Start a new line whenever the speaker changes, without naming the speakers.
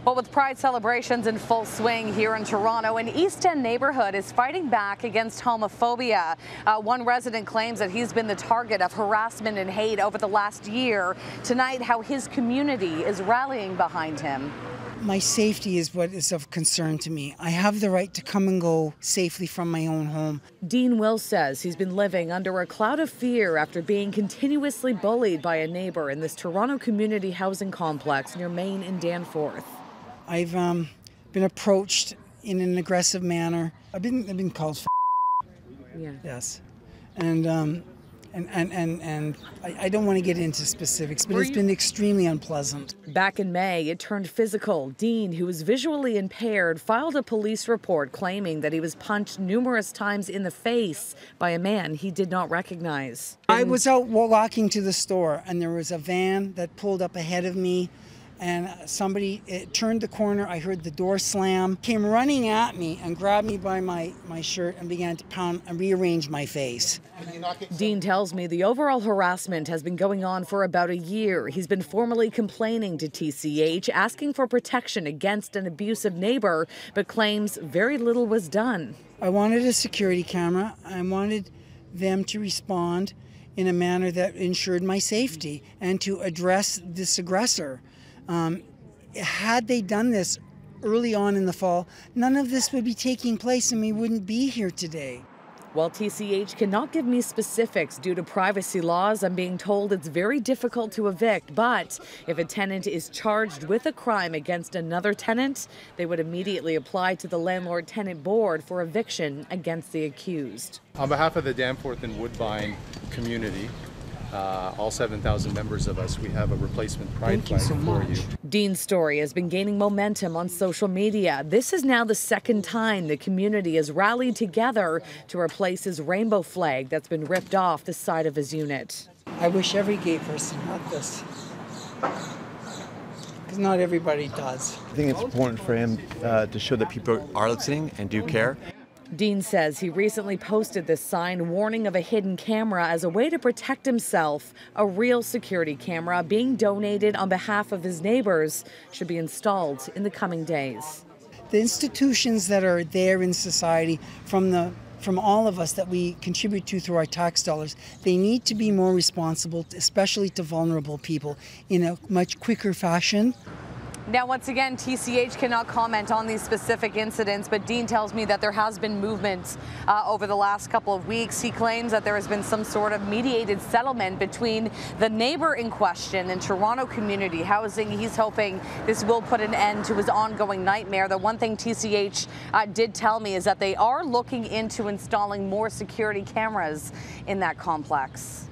Well, with Pride celebrations in full swing here in Toronto, an East End neighborhood is fighting back against homophobia. One resident claims that he's been the target of harassment and hate over the last year. Tonight, how his community is rallying behind him.
My safety is what is of concern to me. I have the right to come and go safely from my own home.
Dean Will says he's been living under a cloud of fear after being continuously bullied by a neighbor in this Toronto community housing complex near Main and Danforth.
I've been approached in an aggressive manner. I've been called
Yeah.
Yes. And I don't want to get into specifics, but it's been extremely unpleasant.
Back in May, it turned physical. Dean, who is visually impaired, filed a police report claiming that he was punched numerous times in the face by a man he did not recognize.
I was out walking to the store, and there was a van that pulled up ahead of me, and somebody turned the corner. I heard the door slam, came running at me and grabbed me by my shirt and began to pound and rearrange my face.
Dean tells me the overall harassment has been going on for about a year. He's been formally complaining to TCH, asking for protection against an abusive neighbor, but claims very little was done.
I wanted a security camera. I wanted them to respond in a manner that ensured my safety and to address this aggressor. Had they done this early on in the fall, none of this would be taking place and we wouldn't be here today.
While TCH cannot give me specifics due to privacy laws, I'm being told it's very difficult to evict, but if a tenant is charged with a crime against another tenant, they would immediately apply to the Landlord-Tenant Board for eviction against the accused.
On behalf of the Danforth and Woodbine community, all 7,000 members of us, we have a replacement pride flag for you.
Dean's story has been gaining momentum on social media. This is now the second time the community has rallied together to replace his rainbow flag that's been ripped off the side of his unit.
I wish every gay person had this, because not everybody does.
I think it's important for him to show that people are listening and do care.
Dean says he recently posted this sign warning of a hidden camera as a way to protect himself. A real security camera being donated on behalf of his neighbors should be installed in the coming days.
The institutions that are there in society from all of us that we contribute to through our tax dollars, they need to be more responsible, especially to vulnerable people, in a much quicker fashion.
Now, once again, TCH cannot comment on these specific incidents, but Dean tells me that there has been movement over the last couple of weeks. He claims that there has been some sort of mediated settlement between the neighbor in question and Toronto Community Housing. He's hoping this will put an end to his ongoing nightmare. The one thing TCH did tell me is that they are looking into installing more security cameras in that complex.